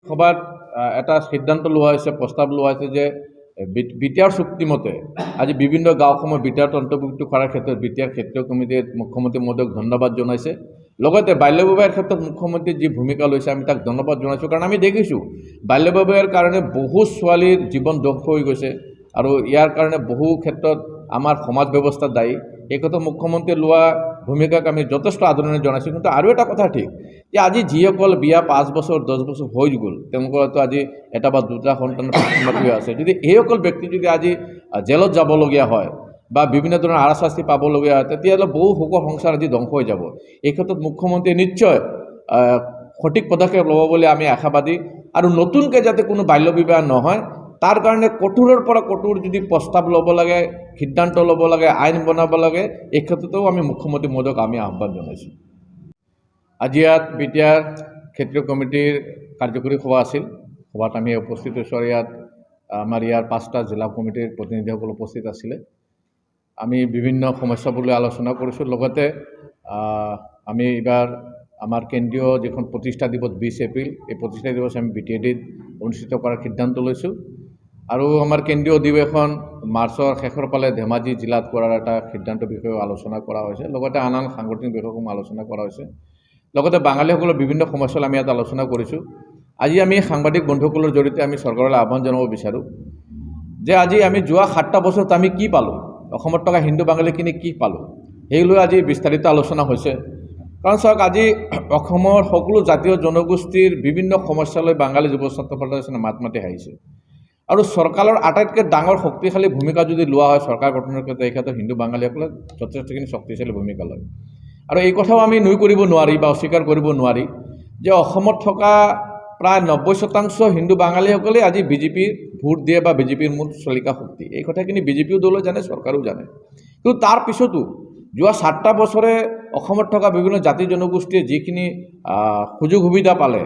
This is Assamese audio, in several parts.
সভাত এটা সিদ্ধান্ত লোৱা হৈছে, প্ৰস্তাৱ লোৱা হৈছে যে বিটিআৰ চুক্তিমতে আজি বিভিন্ন গাঁওসমূহ বিটিআৰত অন্তৰ্ভুক্ত কৰাৰ ক্ষেত্ৰত বিটিআৰ ক্ষেত্ৰীয় কমিটিয়ে মুখ্যমন্ত্ৰী মহোদয়ক ধন্যবাদ জনাইছে। লগতে বাল্য বিবাহৰ ক্ষেত্ৰত মুখ্যমন্ত্ৰী যি ভূমিকা লৈছে আমি তাক ধন্যবাদ জনাইছোঁ, কাৰণ আমি দেখিছোঁ বাল্য বিবাহৰ কাৰণে বহু ছোৱালীৰ জীৱন ধ্বংস হৈ গৈছে আৰু ইয়াৰ কাৰণে বহু ক্ষেত্ৰত আমাৰ সমাজ ব্যৱস্থা দায়ী। এই ক্ষেত্ৰত মুখ্যমন্ত্ৰীয়ে লোৱা ভূমিকাক আমি যথেষ্ট আদৰণি জনাইছোঁ। কিন্তু আৰু এটা কথা ঠিক যে আজি যিসকল বিয়া 5 বছৰ 10 বছৰ হৈ গ'ল, তেওঁলোকৰতো আজি এটা বা দুটা সন্তানৰ প্ৰশ্নমাতি আছে। যদি এইসকল ব্যক্তি যদি আজি জেলত যাবলগীয়া হয় বা বিভিন্ন ধৰণৰ হাৰাশাস্তি পাবলগীয়া হয়, তেতিয়াহ'লে বহু সুখৰ সংসাৰ আজি ধ্বংস হৈ যাব। এই ক্ষেত্ৰত মুখ্যমন্ত্ৰীয়ে নিশ্চয় সঠিক পদক্ষেপ ল'ব বুলি আমি আশাবাদী। আৰু নতুনকৈ যাতে কোনো বাল্য বিবাহ নহয় তাৰ কাৰণে কঠোৰৰ পৰা কঠোৰ যদি প্ৰস্তাৱ ল'ব লাগে, সিদ্ধান্ত ল'ব লাগে, আইন বনাব লাগে, এই ক্ষেত্ৰতেও আমি মুখ্যমন্ত্ৰী মহোদয়ক আমি আহ্বান জনাইছোঁ। আজি ইয়াত বিটিআৰ ক্ষেত্ৰীয় কমিটিৰ কাৰ্যকৰী সভা আছিল। সভাত আমি উপস্থিত হৈছোঁ আৰু ইয়াত আমাৰ ইয়াৰ 5টা জিলা কমিটিৰ প্ৰতিনিধিসকল উপস্থিত আছিলে। আমি বিভিন্ন সমস্যাবোৰ লৈ আলোচনা কৰিছোঁ। লগতে আমি এইবাৰ আমাৰ কেন্দ্ৰীয় যিখন প্ৰতিষ্ঠা দিৱস 20 এপ্ৰিল, এই প্ৰতিষ্ঠা দিৱস আমি বিটিএডিত অনুষ্ঠিত কৰাৰ সিদ্ধান্ত লৈছোঁ। আৰু আমাৰ কেন্দ্ৰীয় অধিৱেশন মাৰ্চৰ শেষৰ ফালে ধেমাজি জিলাত কৰাৰ এটা সিদ্ধান্ত বিষয়েও আলোচনা কৰা হৈছে। লগতে আন আন সাংগঠনিক বিষয়সমূহ আলোচনা কৰা হৈছে। লগতে বাঙালীসকলৰ বিভিন্ন সমস্যা আমি ইয়াত আলোচনা কৰিছোঁ। আজি আমি সাংবাদিক বন্ধুসকলৰ জৰিয়তে আমি চৰকাৰলৈ আহ্বান জনাব বিচাৰোঁ যে আজি আমি যোৱা 7টা বছৰত আমি কি পালোঁ, অসমত থকা হিন্দু বাঙালীখিনি কি পালোঁ, সেই লৈ আজি বিস্তাৰিত আলোচনা হৈছে। কাৰণ চাওক, আজি অসমৰ সকলো জাতীয় জনগোষ্ঠীৰ বিভিন্ন সমস্যালৈ বাঙালী যুৱ ছাত্ৰ ফেডাৰেশ্যনে মাত মাতি আহিছে। আৰু চৰকাৰৰ আটাইতকৈ ডাঙৰ শক্তিশালী ভূমিকা যদি লোৱা হয় চৰকাৰ গঠনৰ ক্ষেত্ৰত, এই ক্ষেত্ৰত হিন্দু বাঙালীসকলে যথেষ্টখিনি শক্তিশালী ভূমিকা লয়। আৰু এই কথাও আমি নুই কৰিব নোৱাৰি বা অস্বীকাৰ কৰিব নোৱাৰি যে অসমত থকা প্ৰায় 90% হিন্দু বাঙালীসকলে আজি বিজেপিৰ ভোট দিয়ে বা বিজেপিৰ মূল চালিকা শক্তি। এই কথাখিনি বিজেপিও দলে জানে, চৰকাৰেও জানে। কিন্তু তাৰ পিছতো যোৱা 7টা বছৰে অসমত থকা বিভিন্ন জাতি জনগোষ্ঠীয়ে যিখিনি সুযোগ সুবিধা পালে,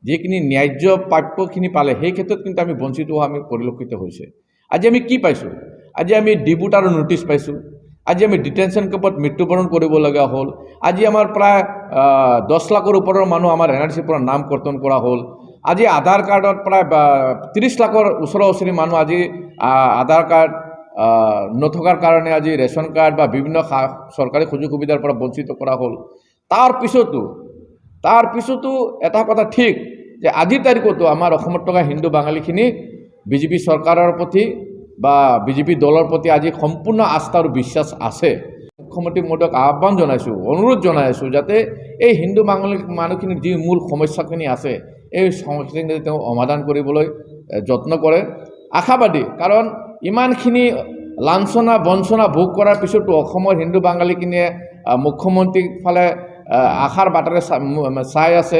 যিখিনি ন্যায্য প্ৰাপ্যখিনি পালে, সেই ক্ষেত্ৰত কিন্তু আমি বঞ্চিত হোৱা আমি পৰিলক্ষিত হৈছে। আজি আমি কি পাইছোঁ? আজি আমি ডিবুট আৰু নোটিছ পাইছোঁ। আজি আমি ডিটেনশ্যন কেম্পত মৃত্যুবৰণ কৰিবলগীয়া হ'ল। আজি আমাৰ প্ৰায় 10 লাখৰ ওপৰৰ মানুহ আমাৰ NRCৰ পৰা নাম কৰ্তন কৰা হ'ল। আজি আধাৰ কাৰ্ডত প্ৰায় 30 লাখৰ ওচৰা ওচৰি মানুহ আজি আধাৰ কাৰ্ড নথকাৰ কাৰণে আজি ৰেচন কাৰ্ড বা বিভিন্ন চৰকাৰী সুযোগ সুবিধাৰ পৰা বঞ্চিত কৰা হ'ল। তাৰ পিছতো এটা কথা ঠিক যে আজিৰ তাৰিখতো আমাৰ অসমত থকা হিন্দু বাঙালীখিনি বিজেপি চৰকাৰৰ প্ৰতি বা বিজেপি দলৰ প্ৰতি আজি সম্পূৰ্ণ আস্থা আৰু বিশ্বাস আছে। মুখ্যমন্ত্ৰী মহোদয়ক আহ্বান জনাইছোঁ, অনুৰোধ জনাইছোঁ যাতে এই হিন্দু বাঙালী মানুহখিনিৰ যি মূল সমস্যাখিনি আছে, এই সমস্যাখিনি তেওঁ সমাধান কৰিবলৈ যত্ন কৰে। আশাবাদী, কাৰণ ইমানখিনি লাঞ্ছনা বঞ্চনা ভোগ কৰাৰ পিছতো অসমৰ হিন্দু বাঙালীখিনিয়ে মুখ্যমন্ত্ৰীৰ ফালে আশাৰ বাটেৰে চাই আছে।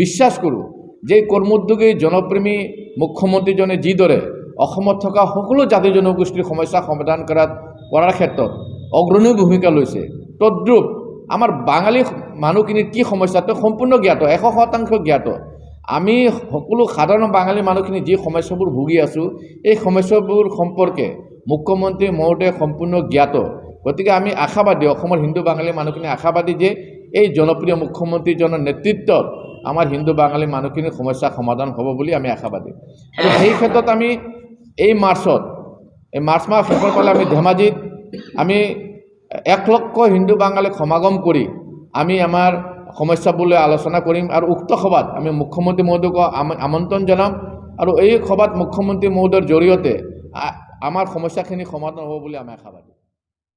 বিশ্বাস কৰোঁ যে কৰ্মোদ্যোগী জনপ্ৰেমী মুখ্যমন্ত্ৰীজনে যিদৰে অসমত থকা সকলো জাতি জনগোষ্ঠীৰ সমস্যা সমাধান কৰাৰ ক্ষেত্ৰত অগ্ৰণী ভূমিকা লৈছে, তদ্ৰূপ আমাৰ বাঙালী মানুহখিনিৰ কি সমস্যা তেওঁ সম্পূৰ্ণ জ্ঞাত, 100% জ্ঞাত। আমি সকলো সাধাৰণ বাঙালী মানুহখিনি যি সমস্যাবোৰ ভুগি আছোঁ, এই সমস্যাবোৰ সম্পৰ্কে মুখ্যমন্ত্ৰী মহোদয় সম্পূৰ্ণ জ্ঞাত। গতিকে আমি আশাবাদী, অসমৰ হিন্দু বাঙালী মানুহখিনি আশাবাদী যে এই জনপ্ৰিয় মুখ্যমন্ত্ৰীজনৰ নেতৃত্বত আমাৰ হিন্দু বাঙালী মানুহখিনিৰ সমস্যা সমাধান হ'ব বুলি আমি আশাবাদী। আৰু সেই ক্ষেত্ৰত আমি এই মাৰ্চ মাহ শেষৰ ফালে আমি ধেমাজিত আমি 1 লক্ষ হিন্দু বাঙালীক সমাগম কৰি আমি আমাৰ সমস্যাবোৰ আলোচনা কৰিম। আৰু উক্ত সভাত আমি মুখ্যমন্ত্ৰী মহোদয়ক আমন্ত্ৰণ জনাম আৰু এই সভাত মুখ্যমন্ত্ৰী মহোদয়ৰ জৰিয়তে আমাৰ সমস্যাখিনি সমাধান হ'ব বুলি আমি আশাবাদী।